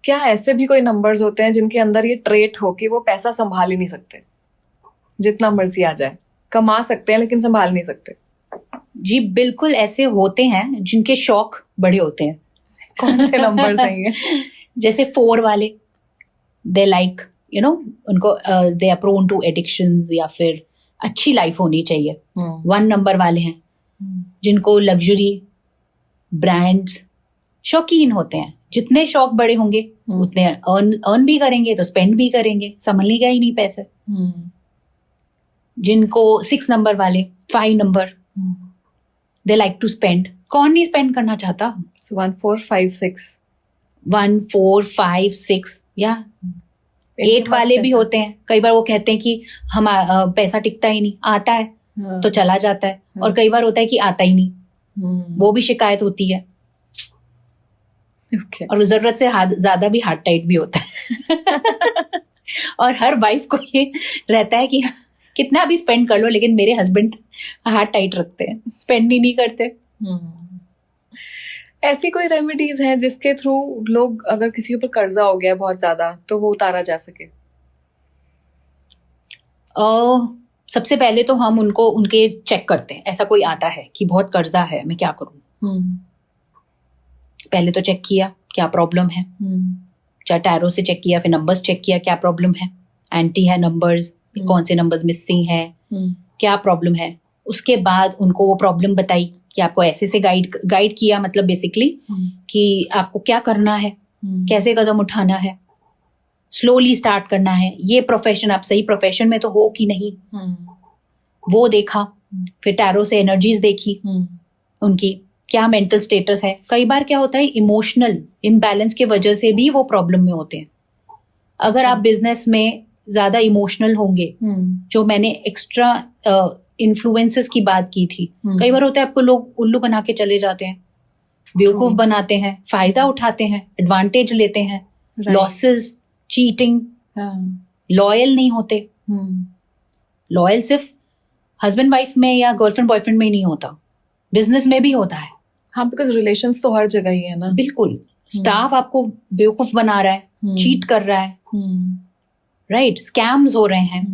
क्या ऐसे भी कोई नंबर्स होते हैं जिनके अंदर ये ट्रेट हो कि वो पैसा संभाल ही नहीं सकते, जितना मर्जी आ जाए कमा सकते हैं लेकिन संभाल नहीं सकते? जी बिल्कुल ऐसे होते हैं जिनके शौक बड़े होते हैं। कौन से नंबर्स हैं ये? जैसे 4 वाले, दे लाइक यू नो, उनको they are prone to addictions या फिर अच्छी लाइफ होनी चाहिए। 1 नंबर वाले हैं जिनको लग्जरी ब्रांड्स, शौकीन होते हैं। जितने शौक बड़े होंगे उतने अर्न भी करेंगे तो स्पेंड भी करेंगे, संभलेगा ही नहीं पैसे। जिनको 6 नंबर वाले, 5 number, they like to spend. कौन नहीं स्पेंड करना चाहता? 1 4 5 6 1 4 5 6 या 8 वाले भी होते हैं। कई बार वो कहते हैं कि हम पैसा टिकता ही नहीं, आता है तो चला जाता है, और कई बार होता है कि आता ही नहीं, वो भी शिकायत होती है। Okay. और जरूरत से ज्यादा भी हार्ट टाइट भी होता है। और हर वाइफ को ये रहता है कि कितना भी स्पेंड कर लो लेकिन मेरे हस्बैंड हार्ट टाइट रखते हैं, स्पेंड ही नहीं करते। ऐसी कोई रेमेडीज हैं जिसके थ्रू लोग, अगर किसी के ऊपर कर्जा हो गया बहुत ज्यादा, तो वो उतारा जा सके? सबसे पहले तो हम उनको उनके चेक करते हैं। ऐसा कोई आता है कि बहुत कर्जा है, मैं क्या करूं? पहले तो चेक किया क्या प्रॉब्लम है, चाहे टैरो से चेक किया, फिर नंबर्स चेक किया क्या प्रॉब्लम है, एंटी है नंबर्स, कौन से नंबर्स मिसिंग है, क्या प्रॉब्लम है। उसके बाद उनको वो प्रॉब्लम बताई कि आपको ऐसे से गाइड किया, मतलब बेसिकली कि आपको क्या करना है, कैसे कदम उठाना है, स्लोली स्टार्ट करना है। ये प्रोफेशन, आप सही प्रोफेशन में तो हो कि नहीं, वो देखा। फिर टैरो से एनर्जीज देखी उनकी, क्या मेंटल स्टेटस है। कई बार क्या होता है, इमोशनल इम्बैलेंस की वजह से भी वो प्रॉब्लम में होते हैं। अगर आप बिजनेस में ज्यादा इमोशनल होंगे, जो मैंने एक्स्ट्रा इन्फ्लुएंसेस की बात की थी, कई बार होता है आपको लोग उल्लू बना के चले जाते हैं, बेवकूफ बनाते हैं, फायदा उठाते हैं, एडवांटेज लेते हैं, लॉसेस, चीटिंग, लॉयल नहीं होते। लॉयल सिर्फ हस्बैंड वाइफ में या गर्लफ्रेंड बॉयफ्रेंड में ही नहीं होता, बिजनेस में भी होता है। हाँ, बिकॉज रिलेशंस तो हर जगह ही है ना। बिल्कुल, स्टाफ आपको बेवकूफ बना रहा है, चीट कर रहा है, राइट, स्कैम्स हो रहे हैं,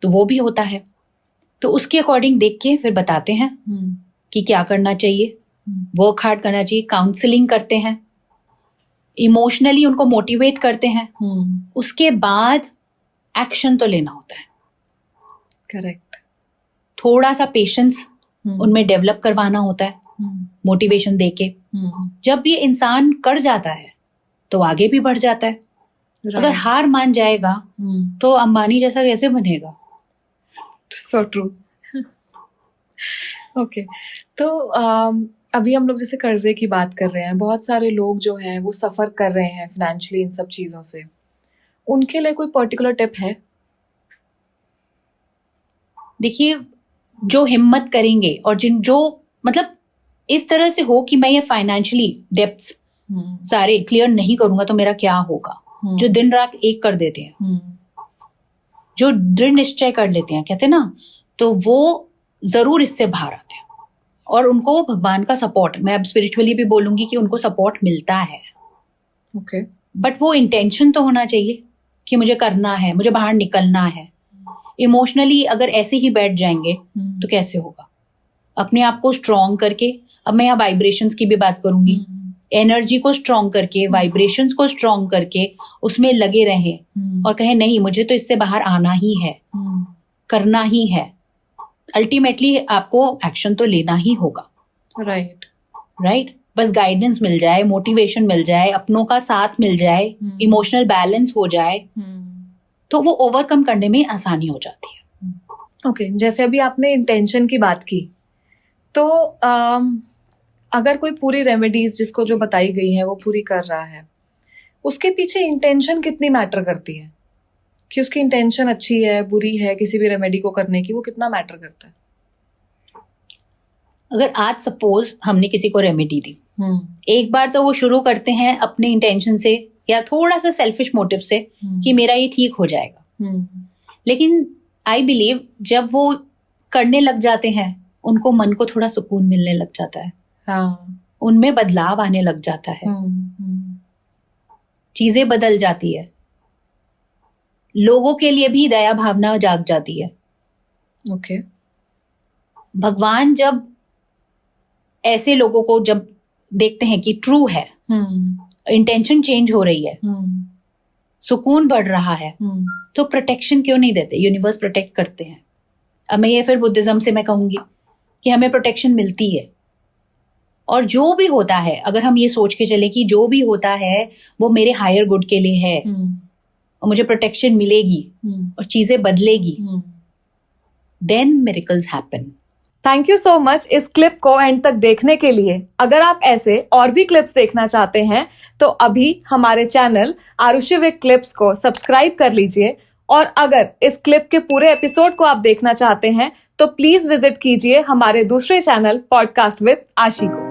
तो वो भी होता है। तो उसके अकॉर्डिंग देख के फिर बताते हैं कि क्या करना चाहिए। वर्क हार्ड करना चाहिए, काउंसलिंग करते हैं, इमोशनली उनको मोटिवेट करते हैं। उसके बाद एक्शन तो लेना होता है। करेक्ट। थोड़ा सा पेशेंस उनमें डेवलप करवाना होता है, मोटिवेशन देके। जब ये इंसान कर जाता है तो आगे भी बढ़ जाता है। अगर हार मान जाएगा तो अंबानी जैसा कैसे बनेगा? So true. ओके, तो अभी हम लोग जैसे कर्जे की बात कर रहे हैं, बहुत सारे लोग जो हैं वो सफर कर रहे हैं फाइनेंशियली इन सब चीजों से, उनके लिए कोई पर्टिकुलर टिप है? देखिए, जो हिम्मत करेंगे और जो मतलब इस तरह से हो कि मैं ये फाइनेंशियली डेप्थ्स सारे क्लियर नहीं करूंगा तो मेरा क्या होगा, जो दिन रात एक कर देते हैं, जो दृढ़ निश्चय कर लेते हैं, कहते हैं ना, तो वो जरूर इससे बाहर आते हैं। और उनको भगवान का सपोर्ट, मैं अब स्पिरिचुअली भी बोलूंगी कि उनको सपोर्ट मिलता है। ओके, बट वो इंटेंशन तो होना चाहिए कि मुझे करना है, मुझे बाहर निकलना है। इमोशनली अगर ऐसे ही बैठ जाएंगे तो कैसे होगा? अपने आप को स्ट्रॉन्ग करके, अब मैं यहाँ वाइब्रेशंस की भी बात करूंगी, एनर्जी को स्ट्रॉन्ग करके, वाइब्रेशंस को स्ट्रॉन्ग करके उसमें लगे रहें और कहें नहीं, मुझे तो इससे बाहर आना ही है, करना ही है। अल्टीमेटली आपको एक्शन तो लेना ही होगा। राइट। बस गाइडेंस मिल जाए, मोटिवेशन मिल जाए, अपनों का साथ मिल जाए, इमोशनल बैलेंस हो जाए, तो वो ओवरकम करने में आसानी हो जाती है। ओके, जैसे अभी आपने इंटेंशन की बात की, तो अगर कोई पूरी रेमेडीज जिसको जो बताई गई है वो पूरी कर रहा है, उसके पीछे इंटेंशन कितनी मैटर करती है? कि उसकी इंटेंशन अच्छी है, बुरी है, किसी भी रेमेडी को करने की, वो कितना मैटर करता है? अगर आज सपोज हमने किसी को रेमेडी दी, एक बार तो वो शुरू करते हैं अपने इंटेंशन से या थोड़ा सा सेल्फिश मोटिव से कि मेरा ये ठीक हो जाएगा, लेकिन आई बिलीव जब वो करने लग जाते हैं उनको मन को थोड़ा सुकून मिलने लग जाता है। हाँ, उनमें बदलाव आने लग जाता है। चीजें बदल जाती है, लोगों के लिए भी दया भावना जाग जाती है। ओके। भगवान जब ऐसे लोगों को जब देखते हैं कि ट्रू है, इंटेंशन चेंज हो रही है, सुकून बढ़ रहा है, तो प्रोटेक्शन क्यों नहीं देते? यूनिवर्स प्रोटेक्ट करते हैं। अब मैं ये फिर बुद्धिज्म से मैं कहूंगी कि हमें प्रोटेक्शन मिलती है, और जो भी होता है, अगर हम ये सोच के चले कि जो भी होता है वो मेरे हायर गुड के लिए है, और मुझे प्रोटेक्शन मिलेगी और चीजें बदलेगी, then miracles happen. Thank you so much इस क्लिप को एंड तक देखने के लिए। अगर आप ऐसे और भी क्लिप्स देखना चाहते हैं तो अभी हमारे चैनल आरुषि विद क्लिप्स को सब्सक्राइब कर लीजिए, और अगर इस क्लिप के पूरे एपिसोड को आप देखना चाहते हैं तो प्लीज विजिट कीजिए हमारे दूसरे चैनल पॉडकास्ट विद आशी को।